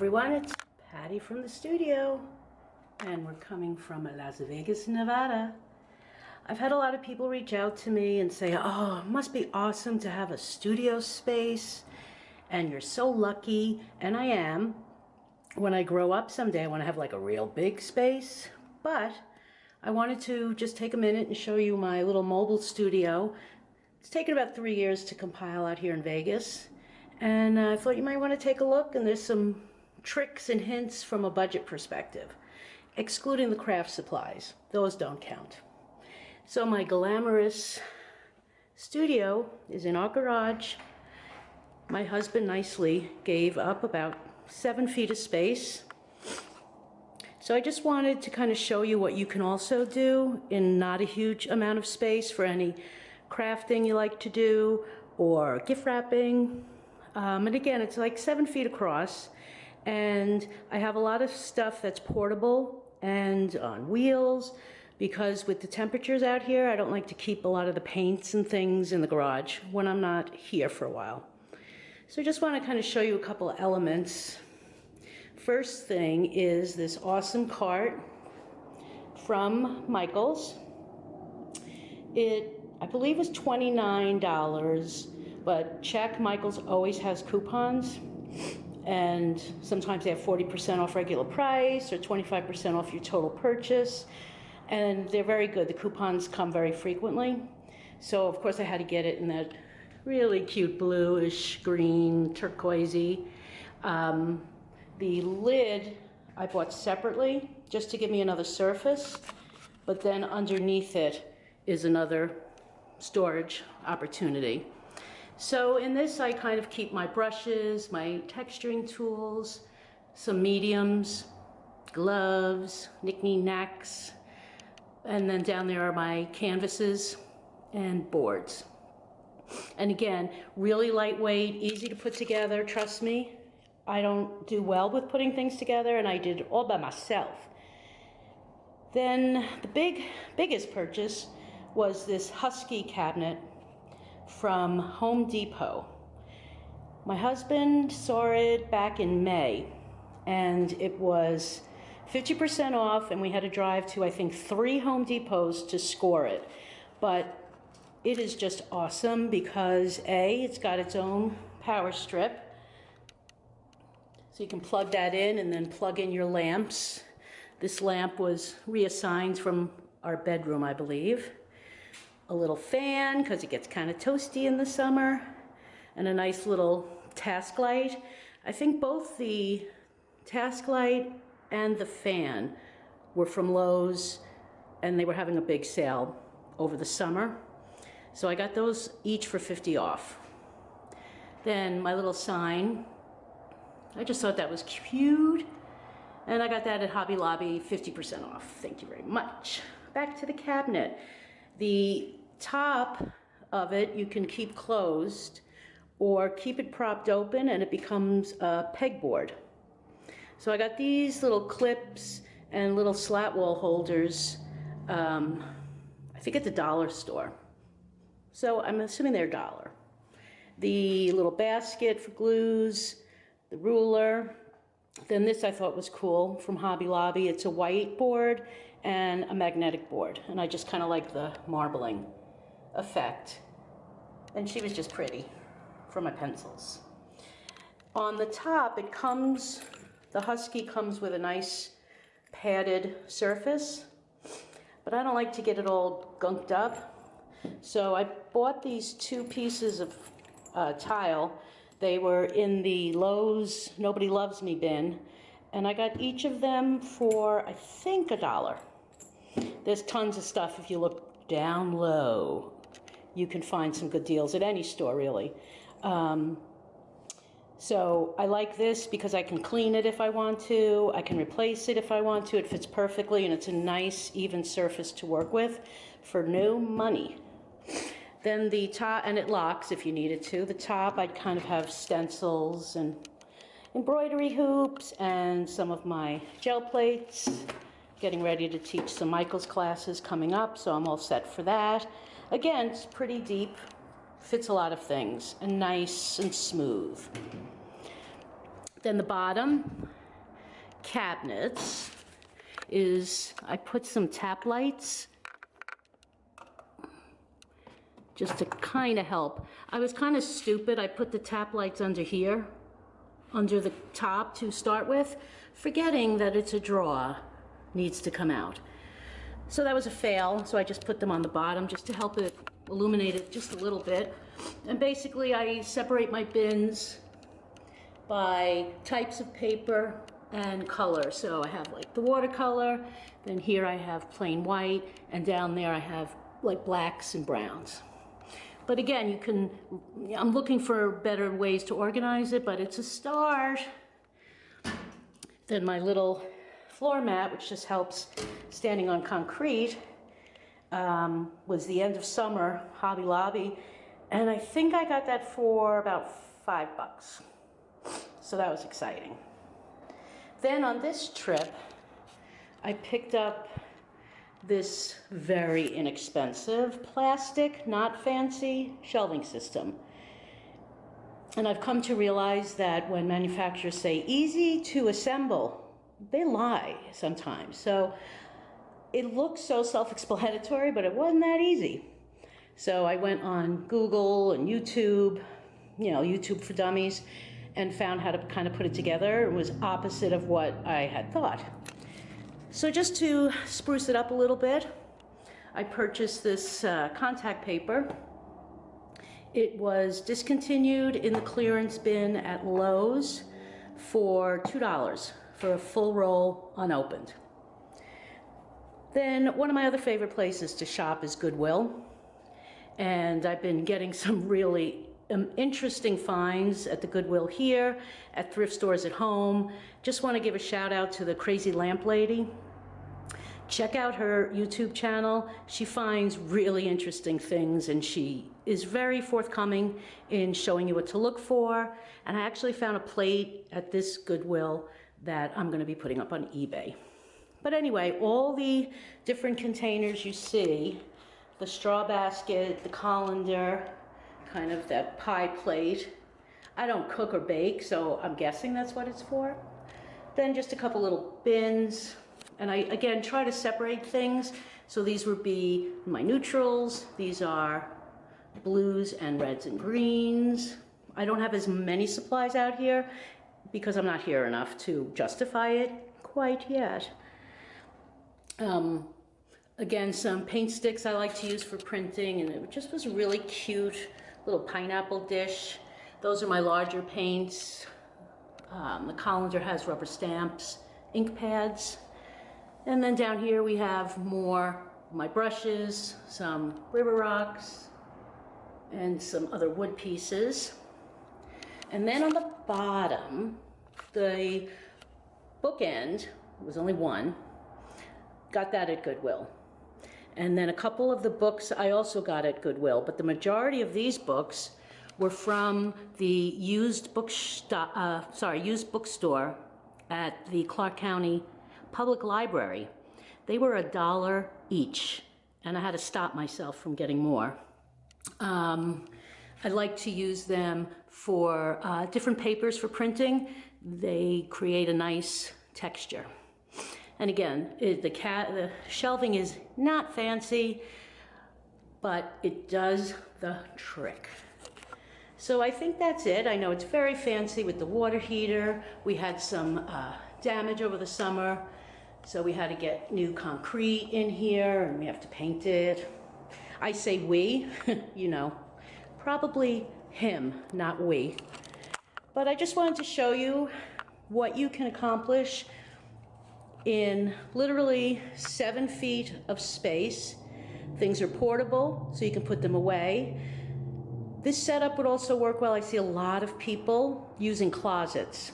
everyone, it's Patty from the studio, and we're coming from Las Vegas, Nevada. I've had a lot of people reach out to me and say, oh, it must be awesome to have a studio space, and you're so lucky, and I am. When I grow up someday, I want to have like a real big space, but I wanted to just take a minute and show you my little mobile studio. It's taken about 3 years to compile out here in Vegas, and I thought you might want to take a look, and there's some tricks and hints from a budget perspective, excluding the craft supplies. Those don't count. So my glamorous studio is in our garage. My husband nicely gave up about 7 feet of space. So I just wanted to kind of show you what you can also do in not a huge amount of space for any crafting you like to do or gift wrapping. And again, it's like 7 feet across. And I have a lot of stuff that's portable and on wheels, because with the temperatures out here, I don't like to keep a lot of the paints and things in the garage when I'm not here for a while. So I just want to kind of show you a couple of elements. First thing is this awesome cart from Michaels. I believe was $29, but check, Michaels always has coupons. And sometimes they have 40% off regular price or 25% off your total purchase. And they're very good. The coupons come very frequently. So of course I had to get it in that really cute bluish, green, turquoisey. The lid I bought separately just to give me another surface. But then underneath it is another storage opportunity. So in this, I kind of keep my brushes, my texturing tools, some mediums, gloves, knick-knacks, and then down there are my canvases and boards. And again, really lightweight, easy to put together, trust me. I don't do well with putting things together, and I did it all by myself. Then the biggest purchase was this Husky cabinet from Home Depot. My husband saw it back in May, and it was 50% off, and we had to drive to, I think, 3 Home Depots to score it. But it is just awesome because A, it's got its own power strip, so you can plug that in and then plug in your lamps. This lamp was reassigned from our bedroom, I believe. A little fan, because it gets kind of toasty in the summer, and a nice little task light. I think both the task light and the fan were from Lowe's, and they were having a big sale over the summer. So I got those each for 50 off. Then my little sign, I just thought that was cute, and I got that at Hobby Lobby, 50% off. Thank you very much. Back to the cabinet. The top of it you can keep closed or keep it propped open, and it becomes a pegboard. So I got these little clips and little slat wall holders, I think at the dollar store. So I'm assuming they're $1. The little basket for glues, the ruler. Then this I thought was cool from Hobby Lobby. It's a white board and a magnetic board, and I just kind of like the marbling effect. And she was just pretty for my pencils. On the top, the Husky comes with a nice padded surface, but I don't like to get it all gunked up. So I bought these 2 pieces of tile. They were in the Lowe's Nobody Loves Me bin, and I got each of them for, I think, $1. There's tons of stuff. If you look down low, you can find some good deals at any store, really. So I like this because I can clean it if I want to. I can replace it if I want to. It fits perfectly, and it's a nice, even surface to work with for no money. Then the top, and it locks if you need it to. The top, I'd kind of have stencils and embroidery hoops and some of my gel plates. Getting ready to teach some Michaels classes coming up, so I'm all set for that. Again, it's pretty deep, fits a lot of things, and nice and smooth. Then the bottom cabinets is, I put some tap lights just to kind of help. I was kind of stupid. I put the tap lights under here, under the top to start with, forgetting that it's a drawer, needs to come out. So that was a fail, so I just put them on the bottom just to help it illuminate it just a little bit. And basically I separate my bins by types of paper and color. So I have like the watercolor, then here I have plain white, and down there I have like blacks and browns. But again, you can, I'm looking for better ways to organize it, but it's a start. Then my little floor mat, which just helps standing on concrete, was the end of summer, Hobby Lobby, and I think I got that for about $5. So that was exciting. Then on this trip, I picked up this very inexpensive plastic, not fancy, shelving system. And I've come to realize that when manufacturers say easy to assemble, they lie sometimes. So it looks so self-explanatory, but it wasn't that easy. So I went on Google and YouTube, you know, YouTube for Dummies, and found how to kind of put it together. It was opposite of what I had thought. So just to spruce it up a little bit, I purchased this contact paper. It was discontinued in the clearance bin at Lowe's for $2 for a full roll unopened. Then one of my other favorite places to shop is Goodwill. And I've been getting some really interesting finds at the Goodwill here, at thrift stores at home. Just want to give a shout out to the Crazy Lamp Lady. Check out her YouTube channel. She finds really interesting things and she is very forthcoming in showing you what to look for. And I actually found a plate at this Goodwill that I'm going to be putting up on eBay. But anyway, all the different containers you see, the straw basket, the colander, kind of that pie plate. I don't cook or bake, so I'm guessing that's what it's for. Then just a couple little bins. And I, again, try to separate things. So these would be my neutrals. These are blues and reds and greens. I don't have as many supplies out here because I'm not here enough to justify it quite yet. Again, some paint sticks I like to use for printing, and it just was a really cute little pineapple dish. Those are my larger paints. The colander has rubber stamps, ink pads. And then down here we have more of my brushes, some river rocks, and some other wood pieces. And then on the bottom, the bookend, was only one, got that at Goodwill. And then a couple of the books I also got at Goodwill, but the majority of these books were from the used bookstore at the Clark County Public Library. They were $1 each, and I had to stop myself from getting more. I like to use them for different papers for printing. They create a nice texture. And again, the shelving is not fancy, but it does the trick. So I think that's it. I know it's very fancy with the water heater. We had some damage over the summer, so we had to get new concrete in here, and we have to paint it. I say we, you know, probably him, not we. But I just wanted to show you what you can accomplish in literally 7 feet of space. Things are portable, so you can put them away. This setup would also work well. I see a lot of people using closets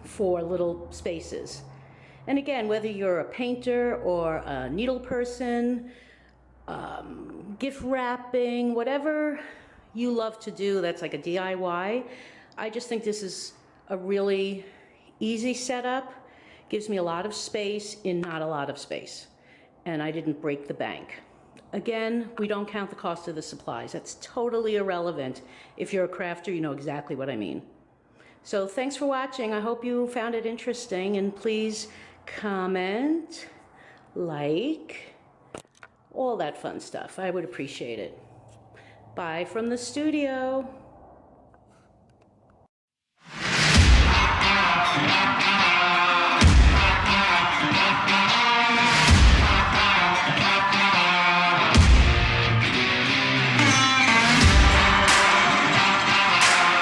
for little spaces. And again, whether you're a painter or a needle person, gift wrapping, whatever you love to do that's like a DIY, I just think this is a really easy setup. Gives me a lot of space in not a lot of space. And I didn't break the bank. Again, we don't count the cost of the supplies. That's totally irrelevant. If you're a crafter, you know exactly what I mean. So thanks for watching. I hope you found it interesting, and please comment, like, all that fun stuff. I would appreciate it. Bye from the studio.